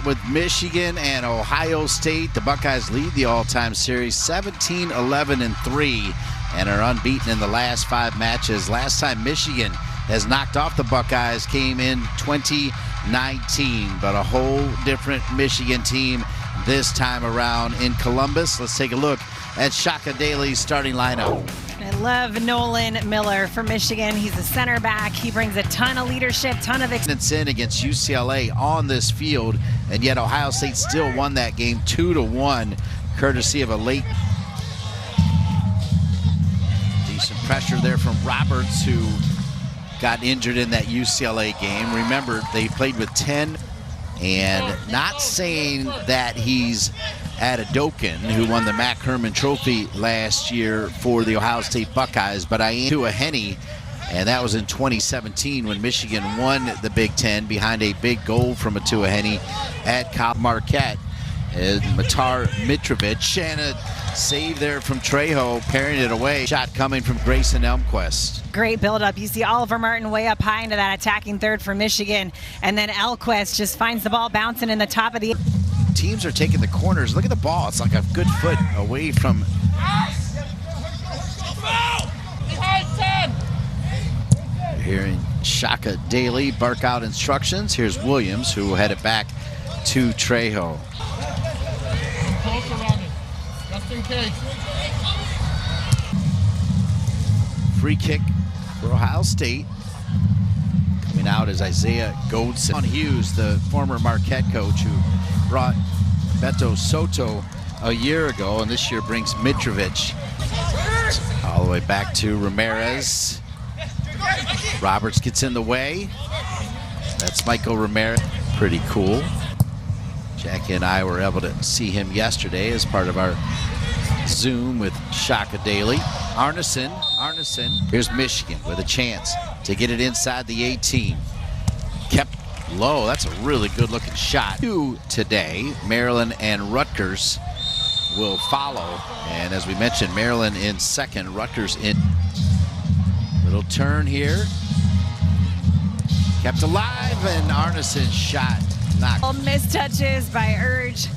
with Michigan and Ohio State. The Buckeyes lead the all-time series 17-11-3 and are unbeaten in the last 5 matches. Last time Michigan has knocked off the Buckeyes came in 2019, but a whole different Michigan team this time around in Columbus. Let's take a look at Shaka Daly's starting lineup. I love Nolan Miller for Michigan. He's a center back. He brings a ton of leadership, ton of experience. In against UCLA on this field, and yet Ohio State still won that game 2-1, courtesy of a late. Decent pressure there from Roberts, who got injured in that UCLA game. Remember, they played with 10, and not saying that he's Adedokin, who won the Mack Herman Trophy last year for the Ohio State Buckeyes, but I am to a Henny, and that was in 2017 when Michigan won the Big Ten behind a big goal from Atua Henny at Marquette. And Matar Mitrovic, and a save there from Trejo, parrying it away. Shot coming from Grayson Elmquist. Great buildup. You see Oliver Martin way up high into that attacking third for Michigan, and then Elmquist just finds the ball bouncing in the top of the. Teams are taking the corners. Look at the ball. It's like a good foot away from. Hearing Shaka Daly bark out instructions. Here's Williams, who will head it back to Trejo. Just in case. Free kick for Ohio State. Coming out is Isaiah Goldson. Sean Hughes, the former Marquette coach who brought Beto Soto a year ago, and this year brings Mitrovic. All the way back to Ramirez. Roberts gets in the way. That's Michael Ramirez. Pretty cool. Jackie and I were able to see him yesterday as part of our Zoom with Shaka Daly. Arneson. Here's Michigan with a chance to get it inside the 18. Kept low. That's a really good looking shot. 2 today. Maryland and Rutgers will follow. And as we mentioned, Maryland in second, Rutgers in. Little turn here. Kept alive, and Arneson's shot knocked. Missed touches by Urge.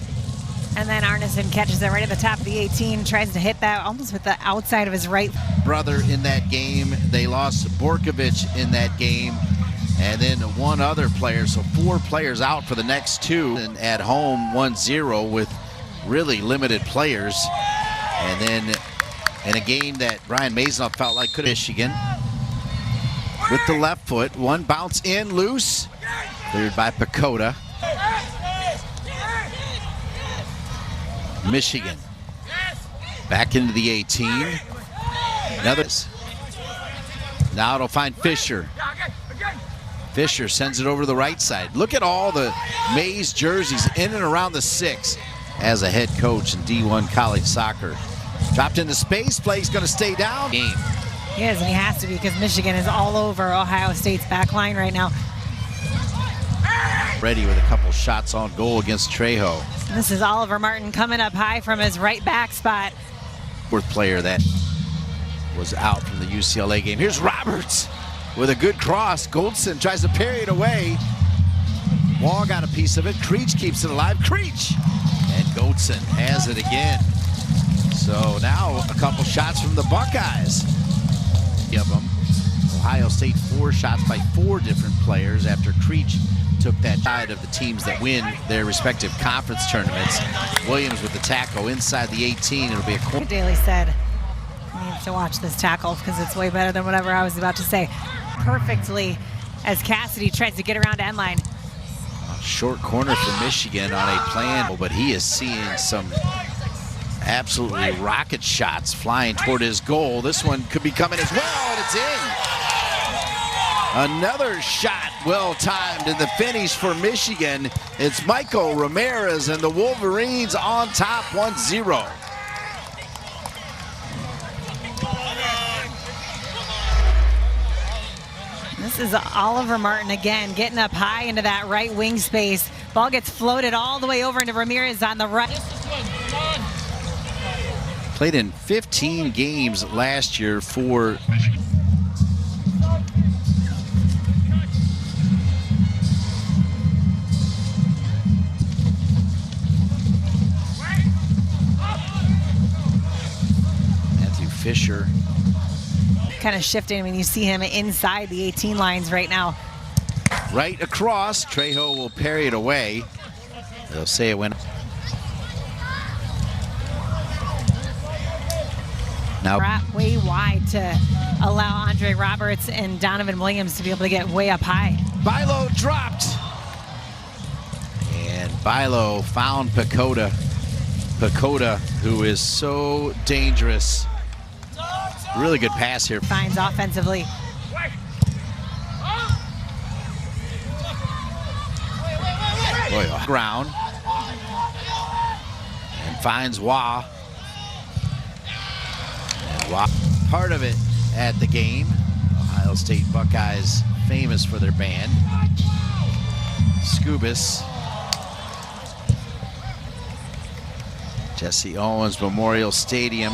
And then Arneson catches it right at the top of the 18, tries to hit that almost with the outside of his right. Brother in that game. They lost Borkovich in that game, and then one other player. So 4 players out for the next 2. And at home, 1-0 with really limited players. And then in a game that Brian Maisel felt like could have Michigan with the left foot. One bounce in, loose. Cleared by Pacoda. Michigan back into the 18. Another. Now it'll find Fisher. Fisher sends it over to the right side. Look at all the Mays jerseys in and around the 6 as a head coach in D1 college soccer. Dropped into space. Play's going to stay down. Game. He is, and he has to be, because Michigan is all over Ohio State's back line right now. Ready with a couple shots on goal against Trejo. This is Oliver Martin coming up high from his right back spot. Fourth player that was out from the UCLA game. Here's Roberts with a good cross. Goldson tries to parry it away. Wall got a piece of it. Creech keeps it alive. Creech! And Goldson has it again. So now a couple shots from the Buckeyes. Of them. Ohio State 4 shots by 4 different players after Creech took that side of the teams that win their respective conference tournaments. Williams with the tackle inside the 18. It'll be a corner. Daly said, "You need to watch this tackle because it's way better than whatever I was about to say." Perfectly as Cassidy tries to get around end line. Short corner for Michigan on a plan, but he is seeing some absolutely rocket shots flying toward his goal. This one could be coming as well, and it's in. Another shot well timed in the finish for Michigan. It's Michael Ramirez and the Wolverines on top 1-0. This is Oliver Martin again, getting up high into that right wing space. Ball gets floated all the way over into Ramirez on the right. Played in 15 games last year for Fisher. Kind of shifting. I mean, you see him inside the 18 lines right now. Right across. Trejo will parry it away. They'll say it went. Now Way wide to allow Andre Roberts and Donovan Williams to be able to get way up high. Bilo dropped. And Bilo found Pacoda. Pacoda, who is so dangerous. Really good pass here. Finds offensively. Boy, ground. And finds Wah. And Wah, part of it at the game. Ohio State Buckeyes, famous for their band. Scubis. Jesse Owens Memorial Stadium.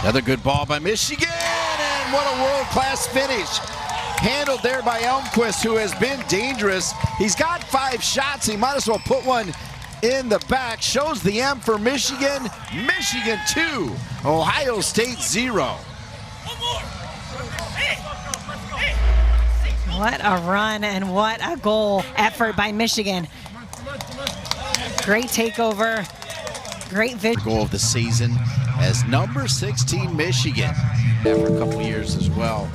Another good ball by Michigan, and what a world-class finish. Handled there by Elmquist, who has been dangerous. He's got 5 shots. He might as well put one in the back. Shows the M for Michigan. Michigan 2, Ohio State 0. What a run and what a goal effort by Michigan. Great takeover, great vision. Goal of the season as number 16 Michigan for a couple years as well.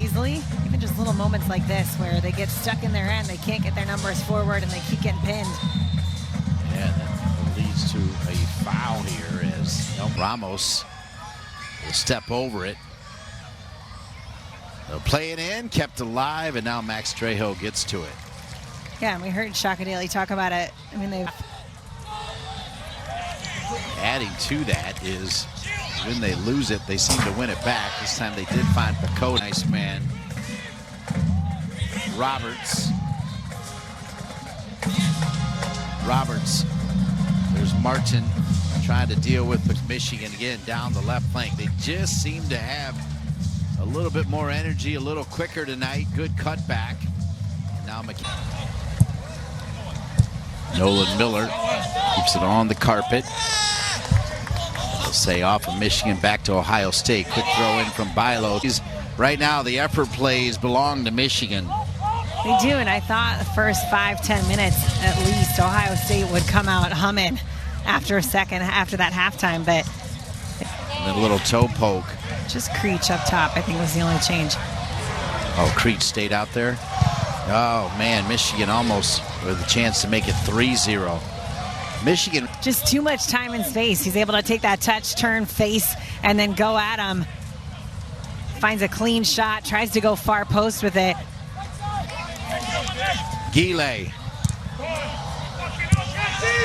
Easily, even just little moments like this where they get stuck in their end, they can't get their numbers forward and they keep getting pinned. Yeah, that leads to a foul here as Ramos will step over it. They'll play it in, kept alive, and now Max Trejo gets to it. Yeah, and we heard Shaka Daly talk about it. I mean, they've... Adding to that is when they lose it, they seem to win it back. This time they did find Pacoda. Nice man. Roberts. There's Martin trying to deal with Michigan again down the left flank. They just seem to have a little bit more energy, a little quicker tonight. Good cutback. And now Nolan Miller keeps it on the carpet. They'll say off of Michigan back to Ohio State. Quick throw in from Bilo. Right now the effort plays belong to Michigan. They do, and I thought the first 5-10 minutes at least Ohio State would come out humming after that halftime, but and then a little toe poke. Just Creech up top, I think, was the only change. Oh, Creech stayed out there. Oh man, Michigan almost with a chance to make it 3-0. Michigan. Just too much time and space. He's able to take that touch, turn, face, and then go at him. Finds a clean shot, tries to go far post with it. Gile.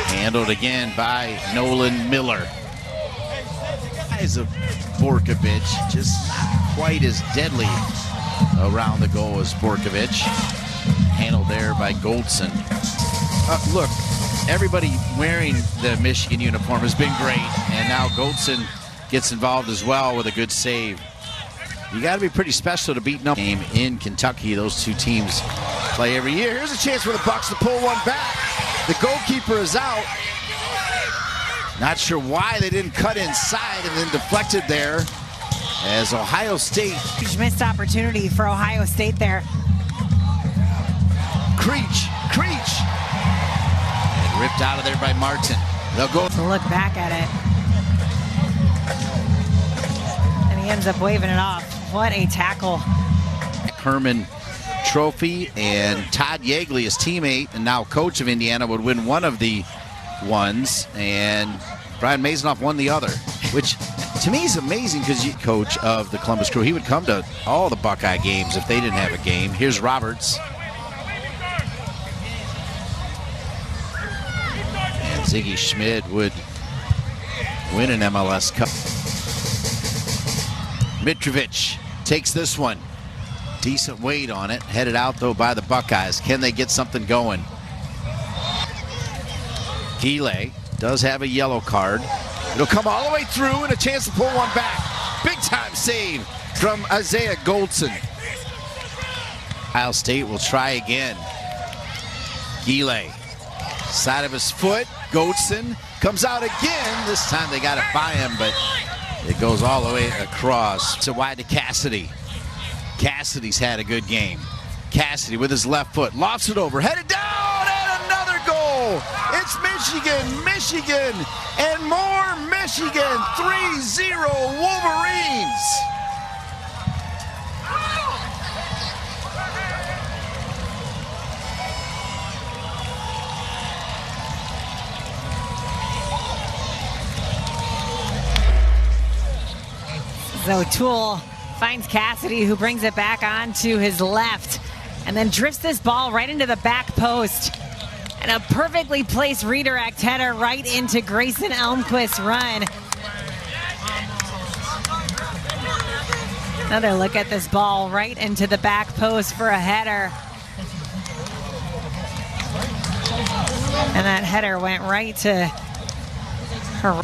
Handled again by Nolan Miller. Eyes of Borkovich, just not quite as deadly around the goal as Borkovich. Handled there by Goldson. Look, everybody wearing the Michigan uniform has been great, and now Goldson gets involved as well with a good save. You got to be pretty special to beat number game in Kentucky. Those two teams play every year. Here's a chance for the Bucks to pull one back. The goalkeeper is out. Not sure why they didn't cut inside and then deflected there as Ohio State. Huge missed opportunity for Ohio State there. Creech. And ripped out of there by Martin. They'll go. Look back at it. And he ends up waving it off. What a tackle. Herman Trophy, and Todd Yeagley, his teammate and now coach of Indiana, would win one of the ones, and Brian Mazanoff won the other, which to me is amazing because you coach of the Columbus Crew. He would come to all the Buckeye games if they didn't have a game. Here's Roberts. And Ziggy Schmid would win an MLS Cup. Mitrovic takes this one. Decent weight on it. Headed out, though, by the Buckeyes. Can they get something going? Gile does have a yellow card. It'll come all the way through and a chance to pull one back. Big time save from Isaiah Goldson. Ohio State will try again. Gile, side of his foot. Goldson comes out again. This time they got it by him, but it goes all the way across. So wide to Cassidy. Cassidy's had a good game. Cassidy with his left foot lofts it over, headed down, and another goal. It's Michigan, and more Michigan. 3-0 Wolverines. So Toole finds Cassidy, who brings it back onto his left and then drifts this ball right into the back post. And a perfectly placed redirect header right into Grayson Elmquist's run. Another look at this ball right into the back post for a header. And that header went right to her.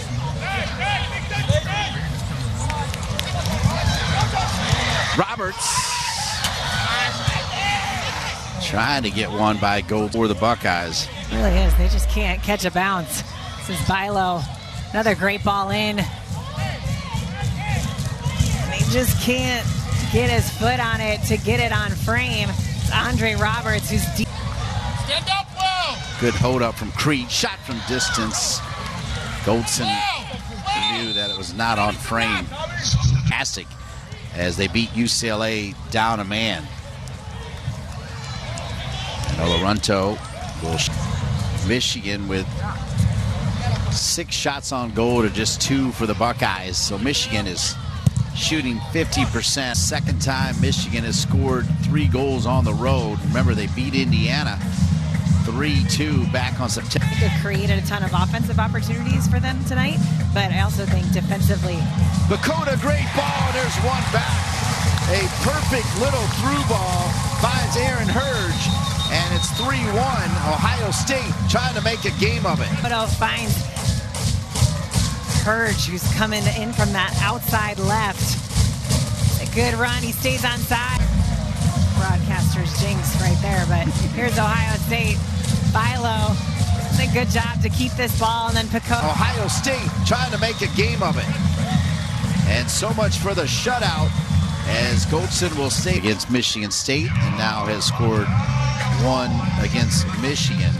Roberts trying to get one by goal for the Buckeyes. It really is. They just can't catch a bounce. This is Bilo. Another great ball in. They just can't get his foot on it to get it on frame. It's Andre Roberts, who's deep. Stand up well. Good hold up from Creed. Shot from distance. Goldson knew that it was not on frame. Fantastic as they beat UCLA down a man. And Oloronto will Michigan with 6 shots on goal to just 2 for the Buckeyes. So Michigan is shooting 50%. Second time Michigan has scored 3 goals on the road. Remember, they beat Indiana 3-2 back on September. It created a ton of offensive opportunities for them tonight, but I also think defensively. Bakota, great ball. There's one back. A perfect little through ball finds Aaron Hurge, and it's 3-1. Ohio State trying to make a game of it. Oho finds Hurge, who's coming in from that outside left. A good run. He stays on side. Broadcaster's jinx right there, but here's Ohio State. Bilo does a good job to keep this ball, and then Pico. Ohio State trying to make a game of it. And so much for the shutout, as Goldson will stay against Michigan State and now has scored 1 against Michigan.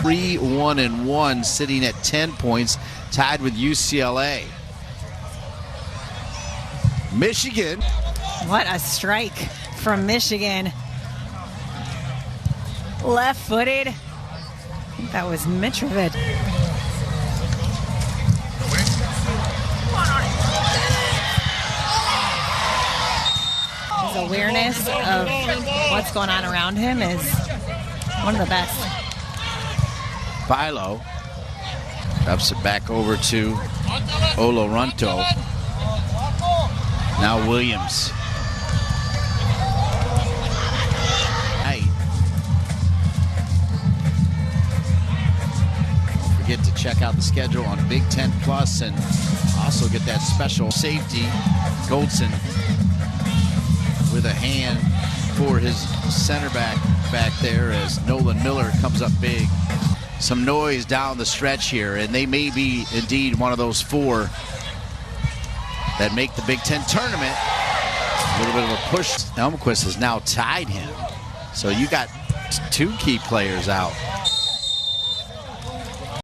3-1-1, sitting at 10 points, tied with UCLA. Michigan. What a strike from Michigan. Left-footed. I think that was Mitrovic. His awareness of what's going on around him is one of the best. Bilo ups it back over to Oloronto. Now Williams. Don't forget to check out the schedule on Big Ten Plus and also get that special safety. Goldson with a hand for his center back there as Nolan Miller comes up big. Some noise down the stretch here, and they may be indeed one of those 4 that make the Big Ten tournament. A little bit of a push. Elmquist has now tied him. So you got 2 key players out.